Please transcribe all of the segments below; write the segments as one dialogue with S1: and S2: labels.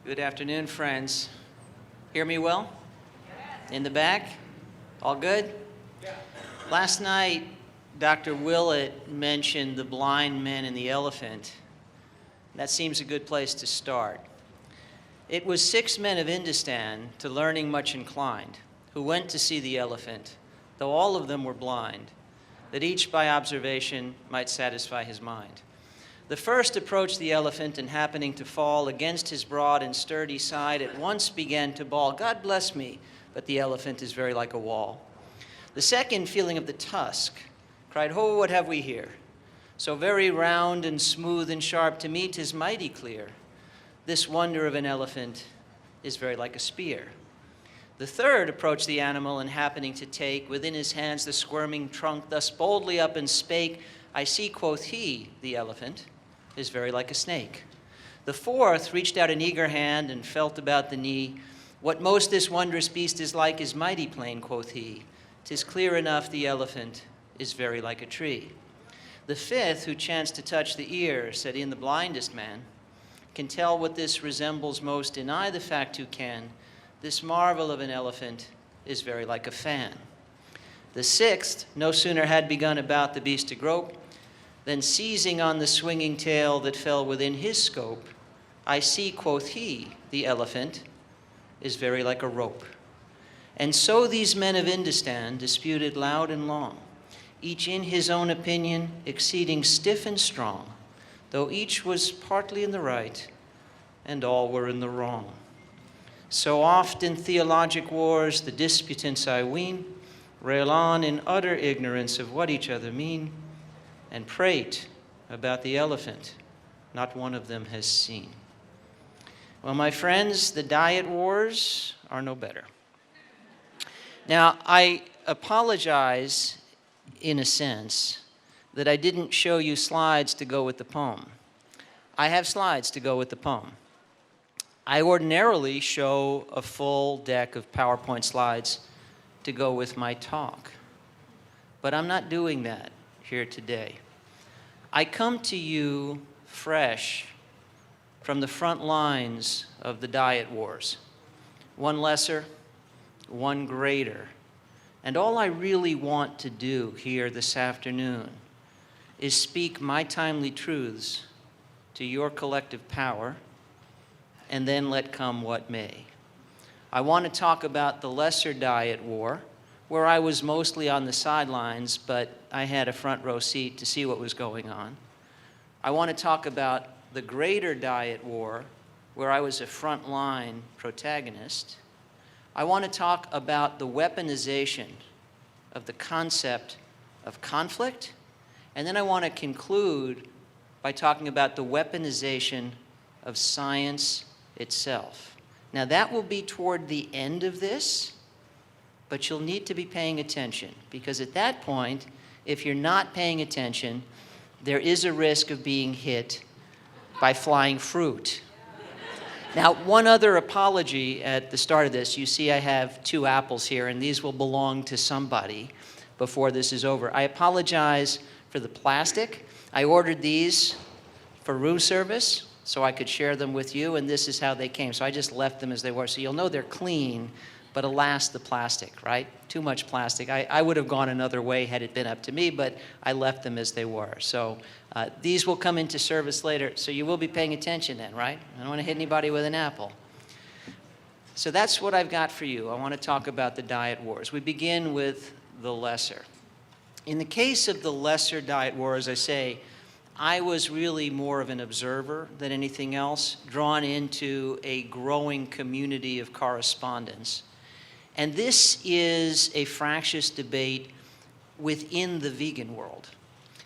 S1: Good afternoon, friends. Hear me well? In the back? All good? Last night, Dr. Willett mentioned the blind men and the elephant. That seems a good place to start. It was 6 men of Hindustan, to learning much inclined, who went to see the elephant, though all of them were blind, that each by observation might satisfy his mind. The first approached the elephant, and happening to fall against his broad and sturdy side, at once began to bawl, "God bless me, but the elephant is very like a wall." The second, feeling of the tusk, cried, "Ho, what have we here? So very round and smooth and sharp, to me 'tis mighty clear. This wonder of an elephant is very like a spear." The third approached the animal, and happening to take within his hands the squirming trunk, thus boldly up and spake, "I see," quoth he, "the elephant is very like a snake." The fourth reached out an eager hand and felt about the knee. "What most this wondrous beast is like is mighty plain," quoth he. "'Tis clear enough the elephant is very like a tree." The fifth, who chanced to touch the ear, said, "In the blindest man can tell what this resembles most, deny the fact who can. This marvel of an elephant is very like a fan." The sixth no sooner had begun about the beast to grope, then seizing on the swinging tail that fell within his scope, "I see," quoth he, "the elephant is very like a rope." And so these men of Hindustan disputed loud and long, each in his own opinion exceeding stiff and strong, though each was partly in the right and all were in the wrong. So oft in theologic wars the disputants, I ween, rail on in utter ignorance of what each other mean, and prate about the elephant not one of them has seen. Well, my friends, the diet wars are no better. Now, I apologize in a sense that I didn't show you slides to go with the poem. I have slides to go with the poem. I ordinarily show a full deck of PowerPoint slides to go with my talk, but I'm not doing that here today. I come to you fresh from the front lines of the diet wars, one lesser, one greater. And all I really want to do here this afternoon is speak my timely truths to your collective power, and then let come what may. I want to talk about the lesser diet war, where I was mostly on the sidelines, but I had a front row seat to see what was going on. I want to talk about the greater diet war, where I was a frontline protagonist. I want to talk about the weaponization of the concept of conflict, and then I want to conclude by talking about the weaponization of science itself. Now, that will be toward the end of this, but you'll need to be paying attention, because at that point, if you're not paying attention, there is a risk of being hit by flying fruit. Now, one other apology at the start of this. You see I have 2 apples here, and these will belong to somebody before this is over. I apologize for the plastic. I ordered these for room service so I could share them with you, and this is how they came. So I just left them as they were. So you'll know they're clean, but alas, the plastic, right? Too much plastic. I would have gone another way had it been up to me, but I left them as they were. So these will come into service later, so you will be paying attention then, right? I don't want to hit anybody with an apple. So that's what I've got for you. I want to talk about the diet wars. We begin with the lesser. In the case of the lesser diet war, as I say, I was really more of an observer than anything else, drawn into a growing community of correspondence. And this is a fractious debate within the vegan world.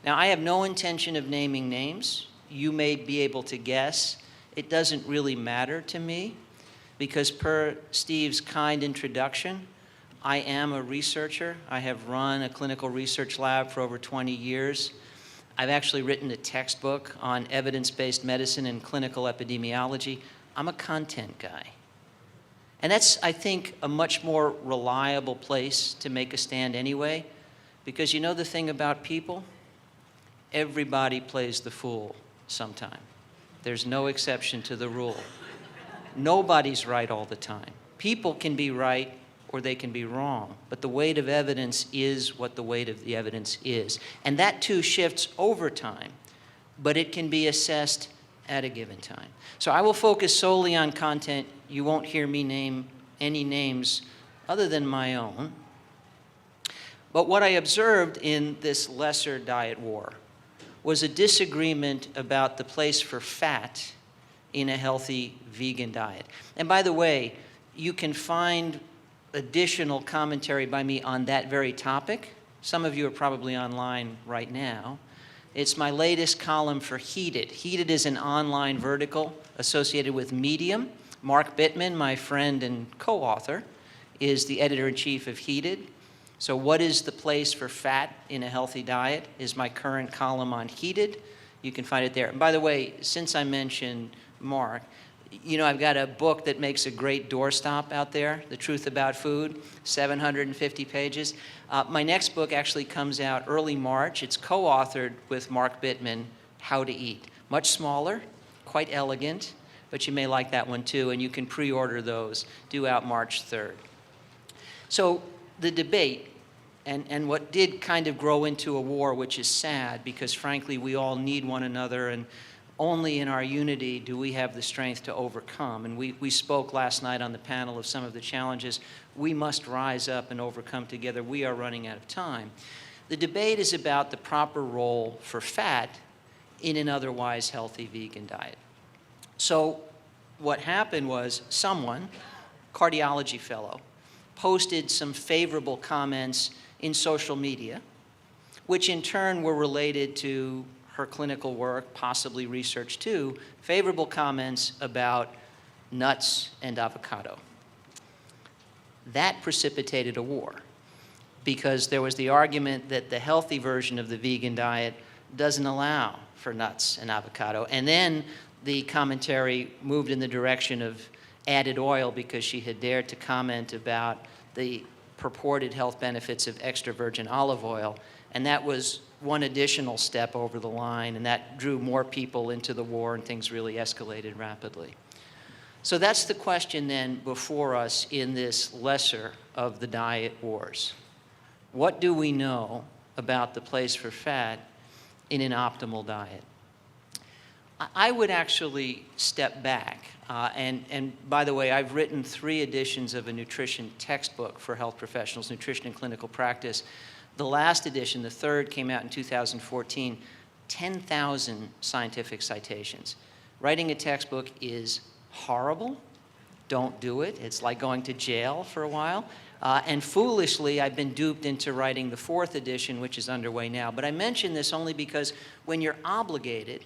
S1: Now, I have no intention of naming names. You may be able to guess. It doesn't really matter to me, because per Steve's kind introduction, I am a researcher. I have run a clinical research lab for over 20 years. I've actually written a textbook on evidence-based medicine and clinical epidemiology. I'm a content guy. And that's, I think, a much more reliable place to make a stand anyway, because you know the thing about people? Everybody plays the fool sometime. There's no exception to the rule. Nobody's right all the time. People can be right or they can be wrong, but the weight of evidence is what the weight of the evidence is. And that too shifts over time, but it can be assessed at a given time. So I will focus solely on content. You won't hear me name any names other than my own. But what I observed in this lesser diet war was a disagreement about the place for fat in a healthy vegan diet. And by the way, you can find additional commentary by me on that very topic. Some of you are probably online right now. It's my latest column for Heated. Heated is an online vertical associated with Medium. Mark Bittman, my friend and co-author, is the editor-in-chief of Heated. So what is the place for fat in a healthy diet is my current column on Heated. You can find it there. And by the way, since I mentioned Mark, you know, I've got a book that makes a great doorstop out there, The Truth About Food, 750 pages. My next book actually comes out early March. It's co-authored with Mark Bittman, How to Eat. Much smaller, quite elegant, but you may like that one too, and you can pre-order those, due out March 3rd. So the debate, and what did kind of grow into a war, which is sad, because frankly we all need one another, and only in our unity do we have the strength to overcome. And we spoke last night on the panel of some of the challenges. We must rise up and overcome together. We are running out of time. The debate is about the proper role for fat in an otherwise healthy vegan diet. So what happened was someone, cardiology fellow, posted some favorable comments in social media, which in turn were related to her clinical work, possibly research too, favorable comments about nuts and avocado. That precipitated a war because there was the argument that the healthy version of the vegan diet doesn't allow for nuts and avocado. And then the commentary moved in the direction of added oil because she had dared to comment about the purported health benefits of extra virgin olive oil. And that was one additional step over the line, and that drew more people into the war, and things really escalated rapidly. So that's the question then before us in this lesser of the diet wars. What do we know about the place for fat in an optimal diet? I would actually step back, and by the way, I've written 3 editions of a nutrition textbook for health professionals, Nutrition and Clinical Practice. The last edition, the 3rd, came out in 2014, 10,000 scientific citations. Writing a textbook is horrible. Don't do it. It's like going to jail for a while. And foolishly, I've been duped into writing the 4th edition, which is underway now. But I mention this only because when you're obligated,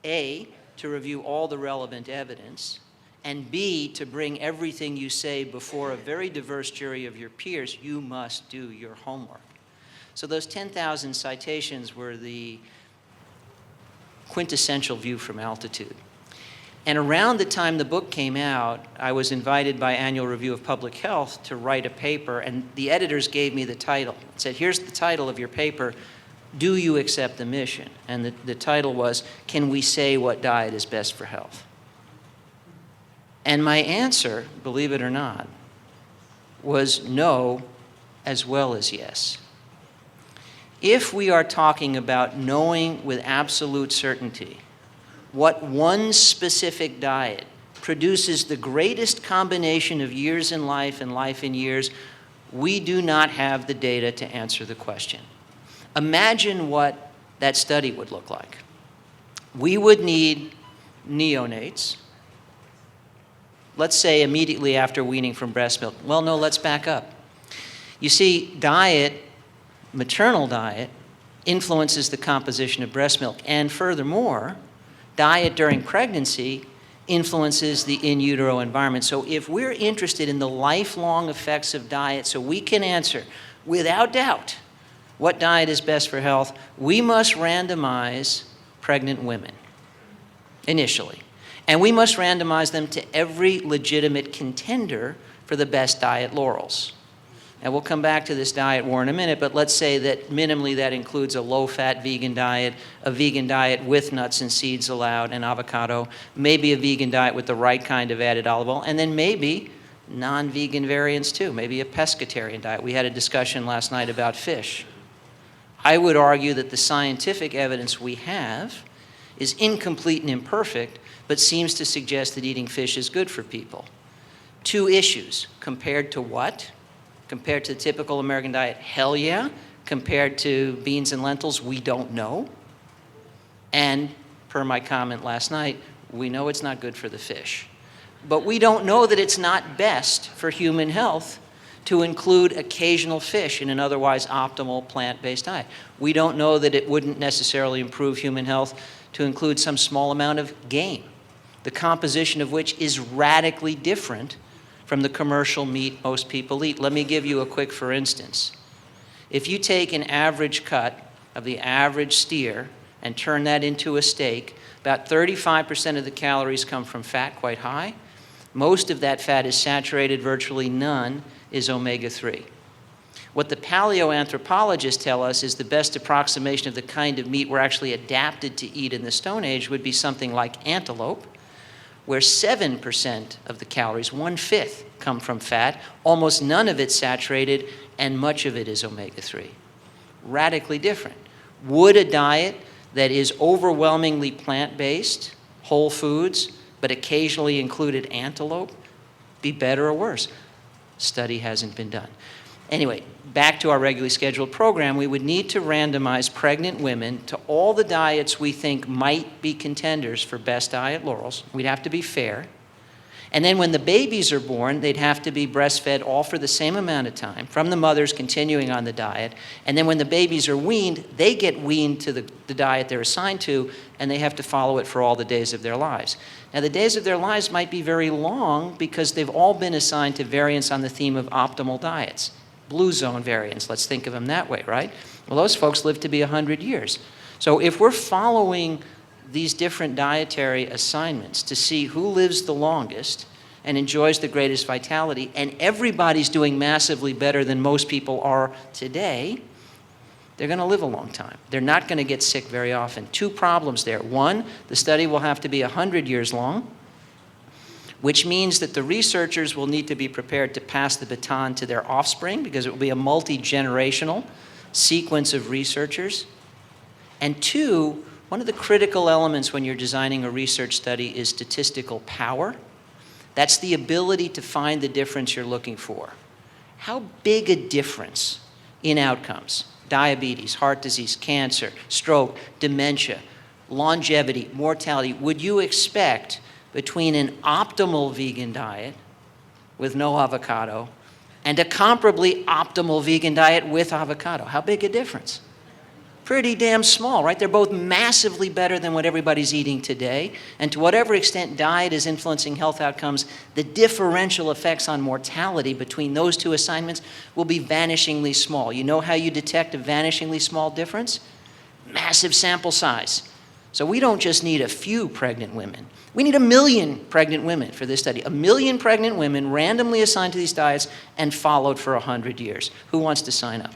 S1: A, to review all the relevant evidence, and B, to bring everything you say before a very diverse jury of your peers, you must do your homework. So those 10,000 citations were the quintessential view from altitude. And around the time the book came out, I was invited by Annual Review of Public Health to write a paper, and the editors gave me the title. It said, here's the title of your paper, Do You Accept the Mission? And the title was, Can We Say What Diet is Best for Health? And my answer, believe it or not, was no as well as yes. If we are talking about knowing with absolute certainty what one specific diet produces the greatest combination of years in life and life in years, we do not have the data to answer the question. Imagine what that study would look like. We would need neonates, let's say immediately after weaning from breast milk. Well, no, let's back up. You see, maternal diet, influences the composition of breast milk. And furthermore, diet during pregnancy influences the in utero environment. So if we're interested in the lifelong effects of diet so we can answer without doubt what diet is best for health, we must randomize pregnant women initially. And we must randomize them to every legitimate contender for the best diet laurels. And we'll come back to this diet war in a minute, but let's say that minimally that includes a low-fat vegan diet, a vegan diet with nuts and seeds allowed, and avocado, maybe a vegan diet with the right kind of added olive oil, and then maybe non-vegan variants too, maybe a pescatarian diet. We had a discussion last night about fish. I would argue that the scientific evidence we have is incomplete and imperfect, but seems to suggest that eating fish is good for people. Two issues. Compared to what? Compared to the typical American diet, hell yeah. Compared to beans and lentils, we don't know. And per my comment last night, we know it's not good for the fish. But we don't know that it's not best for human health to include occasional fish in an otherwise optimal plant-based diet. We don't know that it wouldn't necessarily improve human health to include some small amount of game, the composition of which is radically different from the commercial meat most people eat. Let me give you a quick for instance. If you take an average cut of the average steer and turn that into a steak, about 35% of the calories come from fat, quite high. Most of that fat is saturated, virtually none is omega-3. What the paleoanthropologists tell us is the best approximation of the kind of meat we're actually adapted to eat in the Stone Age would be something like antelope, where 7% of the calories, 1/5, come from fat, almost none of it saturated, and much of it is omega-3. Radically different. Would a diet that is overwhelmingly plant-based, whole foods, but occasionally included antelope, be better or worse? Study hasn't been done. Anyway, back to our regularly scheduled program, we would need to randomize pregnant women to all the diets we think might be contenders for best diet laurels. We'd have to be fair. And then when the babies are born, they'd have to be breastfed all for the same amount of time, from the mothers continuing on the diet. And then when the babies are weaned, they get weaned to the diet they're assigned to, and they have to follow it for all the days of their lives. Now, the days of their lives might be very long because they've all been assigned to variants on the theme of optimal diets. Blue zone variants, let's think of them that way, right? Well, those folks live to be 100 years. So if we're following these different dietary assignments to see who lives the longest and enjoys the greatest vitality, and everybody's doing massively better than most people are today, they're going to live a long time. They're not going to get sick very often. Two problems there. One, the study will have to be 100 years long, which means that the researchers will need to be prepared to pass the baton to their offspring because it will be a multi-generational sequence of researchers. And two, one of the critical elements when you're designing a research study is statistical power. That's the ability to find the difference you're looking for. How big a difference in outcomes, diabetes, heart disease, cancer, stroke, dementia, longevity, mortality, would you expect between an optimal vegan diet with no avocado and a comparably optimal vegan diet with avocado? How big a difference? Pretty damn small, right? They're both massively better than what everybody's eating today. And to whatever extent diet is influencing health outcomes, the differential effects on mortality between those two assignments will be vanishingly small. You know how you detect a vanishingly small difference? Massive sample size. So we don't just need a few pregnant women. We need 1 million pregnant women for this study. 1 million pregnant women randomly assigned to these diets and followed for 100 years. Who wants to sign up?